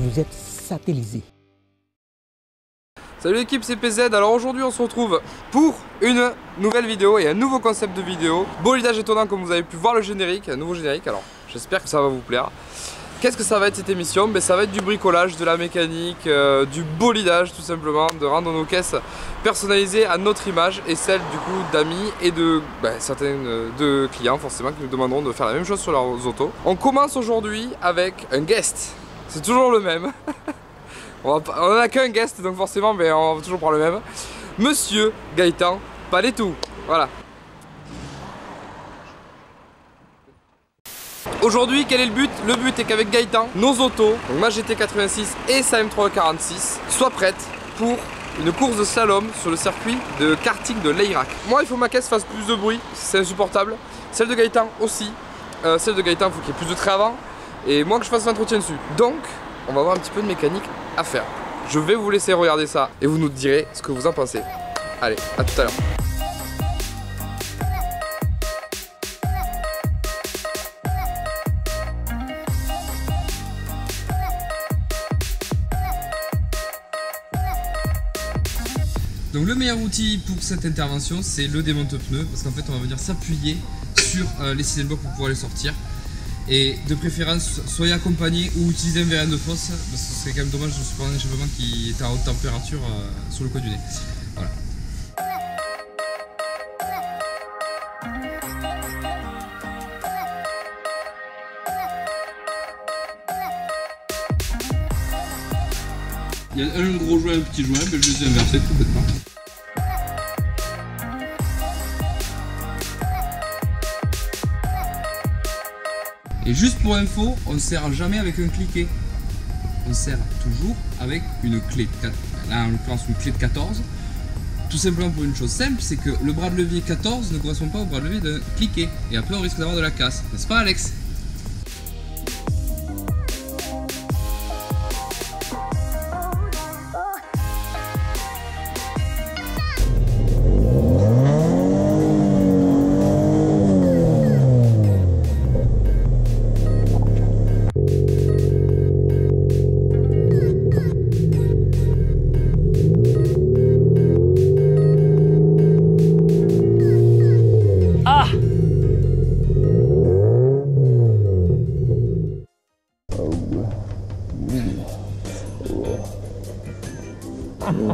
vous êtes satellisé. Salut l'équipe, c'est PZ. Alors aujourd'hui on se retrouve pour une nouvelle vidéo et un nouveau concept de vidéo. Bolidage étonnant, comme vous avez pu voir le générique, un nouveau générique. Alors j'espère que ça va vous plaire. Qu'est-ce que ça va être cette émission? Ça va être du bricolage, de la mécanique, du bolidage tout simplement, de rendre nos caisses personnalisées à notre image et celle du coup d'amis et de certains de clients forcément qui nous demanderont de faire la même chose sur leurs autos. On commence aujourd'hui avec un guest, c'est toujours le même. On n'a qu'un guest donc forcément on va toujours prendre le même. Monsieur Gaëtan Paletou, voilà. Aujourd'hui, quel est le but? Le but est qu'avec Gaëtan, nos autos, donc ma GT86 et sa M346, soient prêtes pour une course de slalom sur le circuit de karting de l'Eyrac. Moi, il faut que ma caisse fasse plus de bruit, c'est insupportable. Celle de Gaëtan aussi. Celle de Gaëtan, il faut qu'il y ait plus de traits avant. Et moi, que je fasse l'entretien dessus. Donc, on va avoir un petit peu de mécanique à faire. Je vais vous laisser regarder ça et vous nous direz ce que vous en pensez. Allez, à tout à l'heure. Donc le meilleur outil pour cette intervention, c'est le démonte-pneus, parce qu'en fait on va venir s'appuyer sur les cylindres pour pouvoir les sortir. Et de préférence, soyez accompagné ou utilisez un vérin de fosse, parce que c'est quand même dommage de se prendre un échappement qui est à haute température sur le coin du nez. Voilà. Il y a un gros joint et un petit joint, je les ai inversés tout bêtement. Et juste pour info, on ne serre jamais avec un cliquet. On serre toujours avec une clé. Là en l'occurrence une clé de 14. Tout simplement pour une chose simple, c'est que le bras de levier 14 ne correspond pas au bras de levier d'un cliquet. Et après on risque d'avoir de la casse. N'est-ce pas Alex ?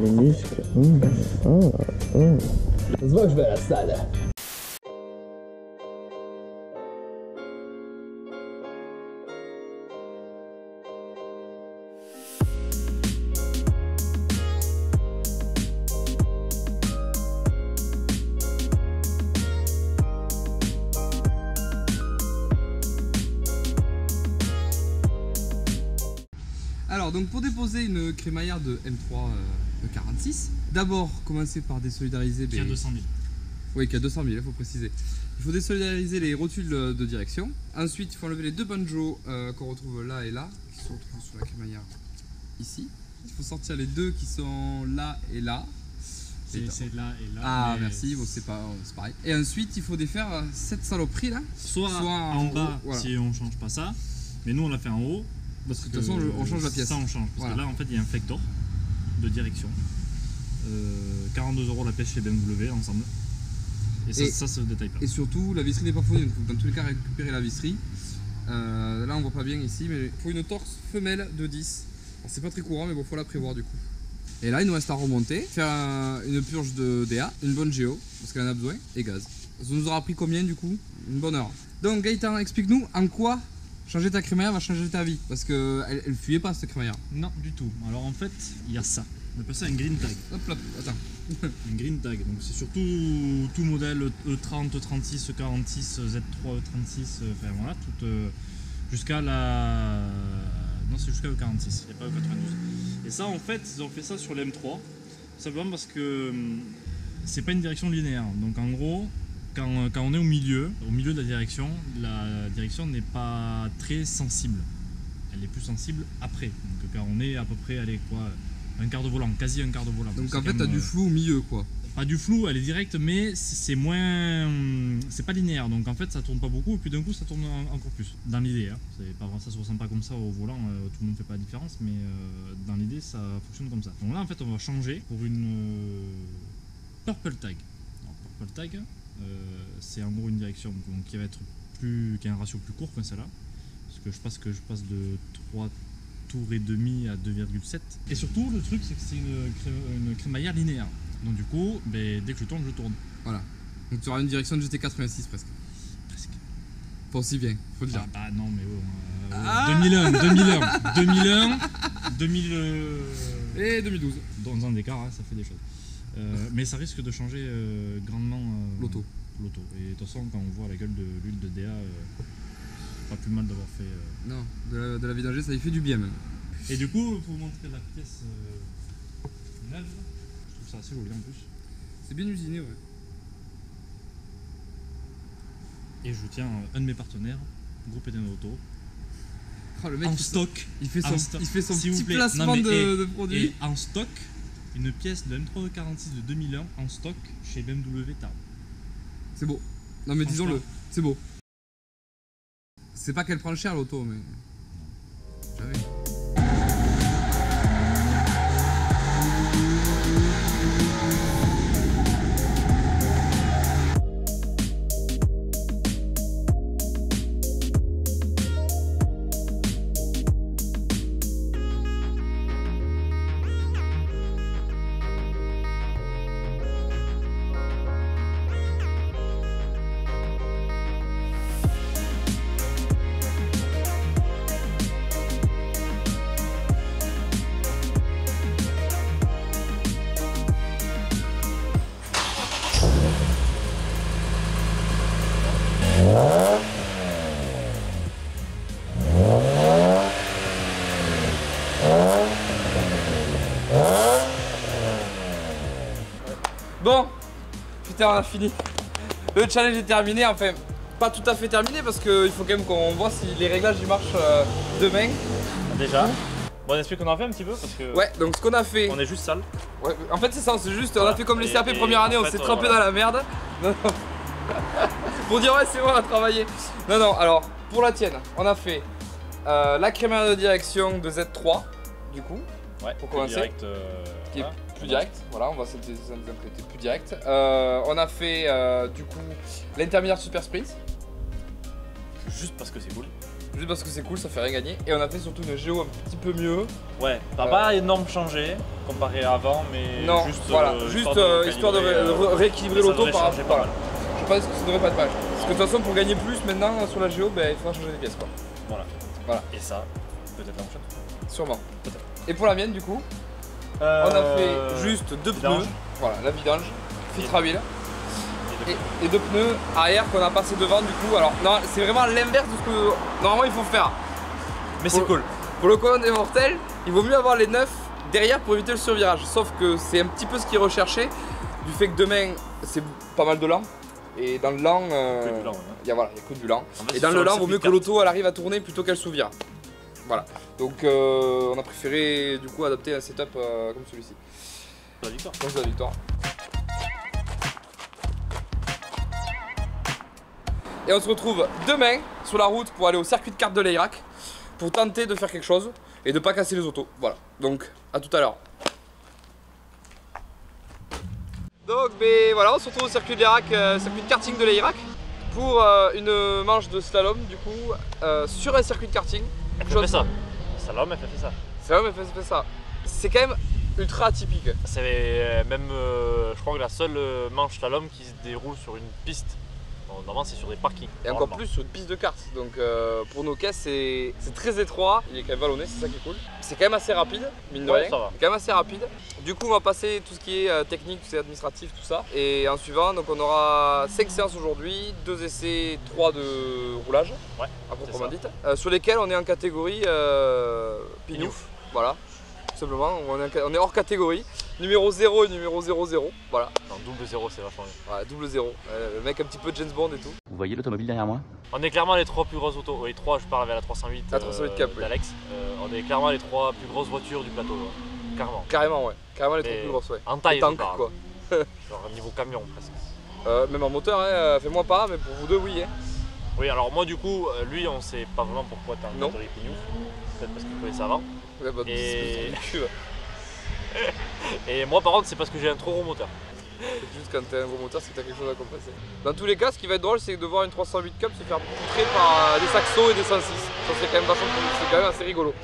Les muscles. Ça se voit que je vais à la salle. Alors donc pour déposer une crémaillère de M3 46, d'abord commencer par désolidariser qui a 200 000. Oui, qui a 200 000, il faut préciser. Il faut désolidariser les rotules de direction. Ensuite il faut enlever les deux banjos qu'on retrouve là et là, qui se retrouvent sur la crémaillère ici. Il faut sortir les deux qui sont là et là. C'est là et là. Ah merci, bon, c'est pareil. Et ensuite il faut défaire cette saloperie là. Soit en bas voilà. Si on change pas ça, mais nous on l'a fait en haut. Parce que de toute façon on change la pièce. Ça on change, parce voilà. que là en fait il y a un flector de direction. 42 € la pièce chez BMW ensemble. Et ça se détaille pas. Et surtout la visserie n'est pas fournie, donc dans tous les cas récupérer la visserie. Là on voit pas bien ici, mais il faut une torse femelle de 10. C'est pas très courant, mais bon, faut la prévoir du coup. Et là il nous reste à remonter, faire une purge de DA, une bonne géo, parce qu'elle en a besoin, et gaz. Ça nous aura pris combien du coup? Une bonne heure. Donc Gaëtan, explique-nous en quoi changer ta crémaillère va changer ta vie, parce qu'elle elle fuyait pas cette crémaillère. Non, du tout. Alors en fait, il y a ça. On appelle ça un green tag. Hop là, attends. Un green tag, donc c'est surtout tout modèle E30, E36, E46, Z3, E36, enfin voilà, tout jusqu'à la... Non, c'est jusqu'à E46, il n'y a pas E92. Et ça en fait, ils ont fait ça sur l'M3, simplement parce que c'est pas une direction linéaire. Donc en gros, quand on est au milieu de la direction n'est pas très sensible. Elle est plus sensible après. Donc quand on est à peu près, allez quoi, un quart de volant, quasi un quart de volant. Donc en fait, t'as du flou au milieu quoi. pas du flou, elle est directe, mais c'est moins, c'est pas linéaire, donc en fait ça tourne pas beaucoup, et puis d'un coup ça tourne encore plus, dans l'idée, hein. C'est pas, ça se ressent pas comme ça au volant, tout le monde fait pas la différence, mais dans l'idée ça fonctionne comme ça. Donc là en fait on va changer pour une Purple Tag. Alors, Purple Tag, c'est en gros une direction donc, qui va être qui a un ratio plus court que celle-là, parce que je passe de 3 tours et demi à 2,7, et surtout le truc c'est que c'est une crémaillère linéaire. Donc du coup, dès que je tourne. Voilà. Donc tu auras une direction de GT86 presque. Presque. Pas aussi bien, faut le dire. Ah bah non mais 2001, 2000... Et 2012. Dans un écart, hein, ça fait des choses. Mais ça risque de changer grandement l'auto. Et de toute façon, quand on voit la gueule de l'huile de DA, pas plus mal d'avoir fait... Non, de la vidanger, ça y fait du bien même. Et du coup, pour vous montrer la pièce neuve, je trouve ça assez joli en plus. C'est bien usiné, ouais. Et je tiens un de mes partenaires, Groupe Eden Auto. Oh, le mec, en stock. Il fait son petit placement non, de produit. Et en stock, une pièce de M346 de 2001 en stock chez BMW Taro. C'est beau. Non mais disons-le, c'est beau. C'est pas qu'elle prend cher l'auto, mais... Jamais. Bon, putain, on a fini. Le challenge est terminé, enfin pas tout à fait terminé parce qu'il faut quand même qu'on voit si les réglages ils marchent demain. Déjà. Bon, on explique qu'on en fait un petit peu parce que. Ouais, donc ce qu'on a fait. On est juste sale. Ouais, en fait c'est ça, c'est juste, on a fait comme les CAP Et première année, en on fait, s'est trempé voilà. dans la merde. Non, non. Pour dire ouais c'est bon, on a travaillé. Non, non, alors pour la tienne, on a fait la crémaillère de direction de Z3 du coup. Ouais, pour commencer. Direct, Qui est voilà. plus direct, voilà, on va s'interpréter plus direct. On a fait du coup l'intermédiaire Super Sprint, Juste parce que c'est cool. juste parce que c'est cool, ça fait rien gagner. Et on a fait surtout une géo un petit peu mieux. Ouais, pas énorme changé comparé à avant, mais Non, juste, voilà, histoire de rééquilibrer l'auto par rapport. Pas mal. Je pense que ça devrait pas être mal. Parce que de toute façon, pour gagner plus maintenant sur la géo, il faudra changer les pièces quoi. Voilà. Voilà. Et ça, peut-être la prochaine. Sûrement. Peut-être. Et pour la mienne, du coup, on a fait juste deux vidange. pneus. Voilà, la vidange, filtre à huile. Et deux pneus arrière qu'on a passé devant du coup. Alors non, c'est vraiment l'inverse de ce que normalement il faut faire. Mais c'est cool. Pour le commun des mortels, il vaut mieux avoir les neufs derrière pour éviter le survirage. Sauf que c'est un petit peu ce qui est recherché du fait que demain c'est pas mal de lent. Et dans le lent, il y a que du lent. En fait, Et dans sur le lent, le vaut mieux que circuit l'auto elle arrive à tourner plutôt qu'elle sous-vire. Voilà. Donc on a préféré du coup adopter un setup comme celui-ci. C'est la victoire. Donc c'est la victoire. Et on se retrouve demain sur la route pour aller au circuit de kart de l'Airac pour tenter de faire quelque chose et de pas casser les autos. Voilà, donc à tout à l'heure. Donc voilà, on se retrouve au circuit de l'Airac, circuit de karting de l'Airac pour une manche de slalom du coup sur un circuit de karting. Elle fait ça. Slalom, elle fait ça. Slalom, elle fait ça. C'est quand même ultra atypique. C'est même, je crois que la seule manche slalom qui se déroule sur une piste. Normalement, c'est sur des parkings. Et encore plus sur une piste de kart. Donc pour nos caisses, c'est très étroit. Il est quand même vallonné, c'est ça qui est cool. C'est quand même assez rapide, mine de rien. Ça va. C'est quand même assez rapide. Du coup, on va passer tout ce qui est technique, tout ce qui est administratif, tout ça. Et en suivant, donc on aura 5 séances aujourd'hui, 2 essais, 3 de roulage, Ouais, à proprement ça. dit, sur lesquels on est en catégorie Pignouf. Voilà, tout simplement, on est hors catégorie. Numéro 0 et numéro 00, voilà. Non, double 0, c'est vachement bien. Voilà, double 0. Le mec un petit peu James Bond et tout. Vous voyez l'automobile derrière moi? On est clairement les 3 plus grosses autos. Oui, 3, je parle avec la 308, La 308 Cap, oui. d'Alex. On est clairement les 3 plus grosses voitures du plateau. Ouais. Carrément. Carrément, ouais. Carrément les Et trop plus grosses, ouais. En taille, Les tanks, je parle. quoi. Genre niveau camion presque. Même en moteur, hein, fais-moi pas, mais pour vous deux, oui. Hein. Oui, alors moi du coup, lui on sait pas vraiment pourquoi t'es un Non. moteur pignouf. Peut-être parce qu'il connaissait avant. Ouais, bah, Et- c'est cul, Et moi par contre c'est parce que j'ai un trop gros moteur. c'est juste quand t'as un gros moteur, c'est que t'as quelque chose à compenser. Dans tous les cas, ce qui va être drôle, c'est de voir une 308 Cup se faire poutrer par des Saxo et des 106. Ça, c'est quand même vachement cool, c'est quand même assez rigolo.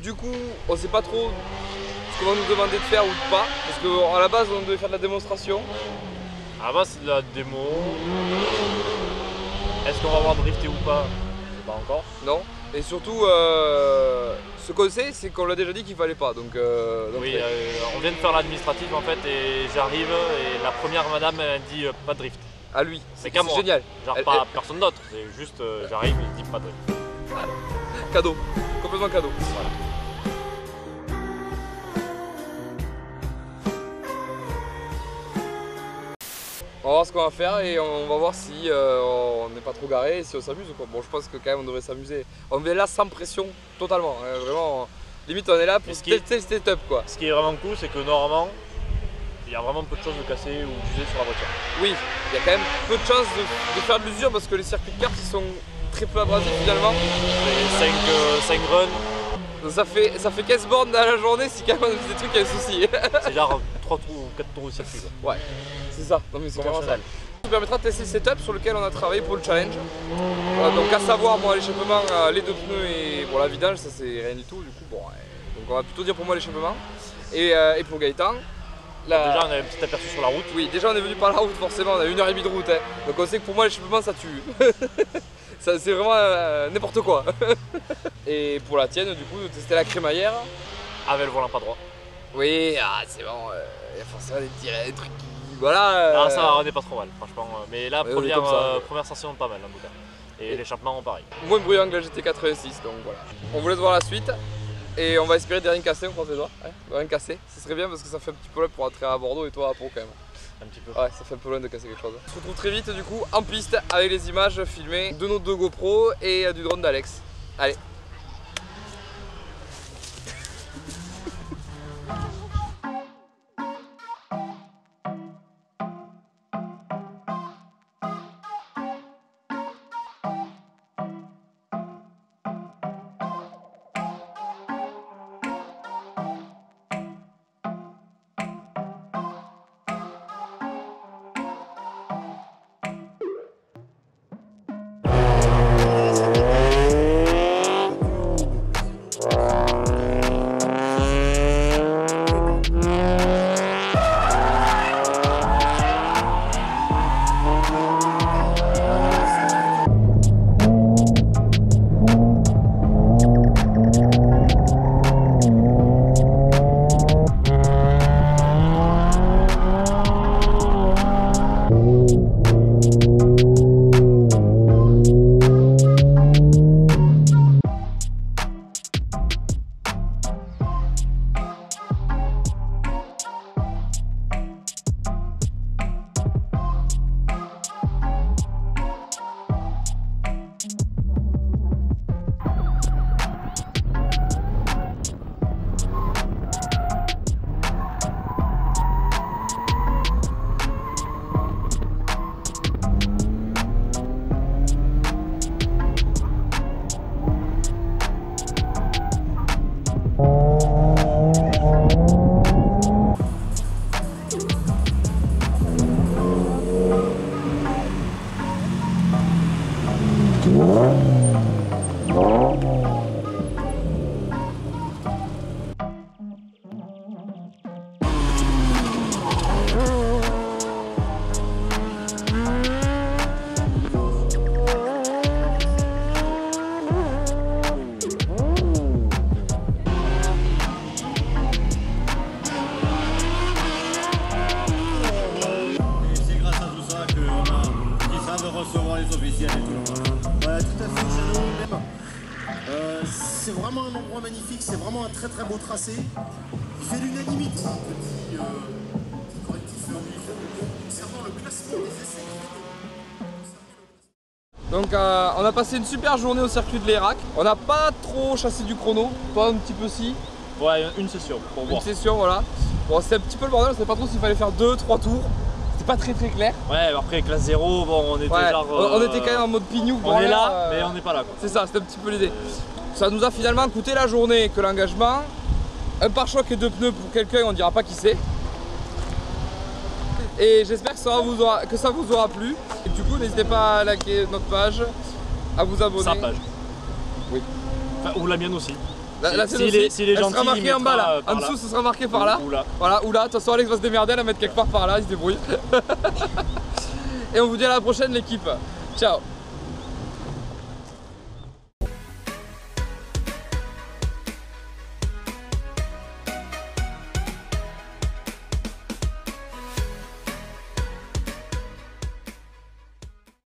Du coup, on sait pas trop ce qu'on va nous demander de faire ou de pas, parce qu'à la base, on devait faire de la démonstration. À la base c'est de la démo. Est-ce qu'on va avoir drifté ou pas? Je sais pas encore. Non. Et surtout, ce qu'on sait, c'est qu'on l'a déjà dit qu'il fallait pas. Donc, Oui, on vient de faire l'administratif en fait et j'arrive et la première madame elle dit pas de drift. à lui, C'est c'est qu'à moi. génial. Genre Elle- pas à elle- personne d'autre, c'est juste j'arrive et il dit pas de drift. Cadeau, complètement cadeau. Voilà. On va voir ce qu'on va faire et on va voir si on n'est pas trop garé et si on s'amuse ou quoi. Bon, je pense que quand même on devrait s'amuser. On est là sans pression, totalement. Hein, vraiment, limite on est là pour Et ce qui est- tester le setup quoi. Ce qui est vraiment cool c'est que normalement il y a vraiment peu de choses de casser ou d'user sur la voiture. Oui, il y a quand même peu de chances de faire de l'usure parce que les circuits de kart ils sont très peu abrasifs finalement. C'est 5 runs, Donc ça fait 15 bornes dans la journée si quand même on fait des trucs qui a un souci. c'est genre 3 tours ou 4 tours au circuit. Quoi. Ouais, c'est ça. Non mais c'est vraiment ça. Conventionnel. Ça nous permettra de tester le setup sur lequel on a travaillé pour le challenge. Donc à savoir moi l'échappement, les deux pneus et bon la vidange ça c'est rien du tout du coup bon. Donc on va plutôt dire pour moi l'échappement. Et pour Gaëtan. Déjà on avait un petit aperçu sur la route. Oui déjà on est venu par la route forcément, on a 1h30 de route. Hein. Donc on sait que pour moi l'échappement ça tue. Ça c'est vraiment n'importe quoi. Et pour la tienne du coup de tester la crémaillère. Avec le volant pas droit. Oui, c'est bon, il y a forcément des trucs qui. Voilà. Ah, ça on est pas trop mal franchement. Mais là Ouais, on est comme ça. première station pas mal en tout cas. Et l'échappement pareil. Moins bruyant que la GT86, donc voilà. On vous laisse voir la suite et on va espérer des rien cassés, on croise les doigts. Ouais, rien cassé, ce serait bien parce que ça fait un petit peu loin pour rentrer à Bordeaux et toi à Pau quand même. Un petit peu. Ouais, ça fait un peu loin de casser quelque chose. On se retrouve très vite du coup en piste avec les images filmées de nos deux GoPro et du drone d'Alex. Allez. C'est vraiment un endroit magnifique, c'est vraiment un très très beau tracé. Il fait l'unanimité. Petit correctif concernant le classement des essais. Donc on a passé une super journée au circuit de l'Irak. On n'a pas trop chassé du chrono, pas un petit peu si. Ouais, une session pour Une voir. session voilà. Bon, c'était un petit peu le bordel, on savait pas trop s'il fallait faire 2-3 tours. C'était pas très clair. Ouais, après classe 0, bon, on était Ouais, genre. on était quand même en mode pignou. On est là, mais on n'est pas là quoi. C'est ça, c'était un petit peu l'idée. Ça nous a finalement coûté la journée que l'engagement. Un pare-choc et 2 pneus pour quelqu'un, on dira pas qui c'est. Et j'espère que ça vous aura plu. Et du coup, n'hésitez pas à liker notre page, à vous abonner. Sa page. Oui. Enfin, ou la mienne aussi. La S'il est gentil, sera marqué en bas là. par En là. dessous, ce sera marqué par là. Ou là. Voilà, ou là. De toute façon, Alex va se démerder à la mettre quelque part par là, il se débrouille. Et on vous dit à la prochaine, l'équipe. Ciao.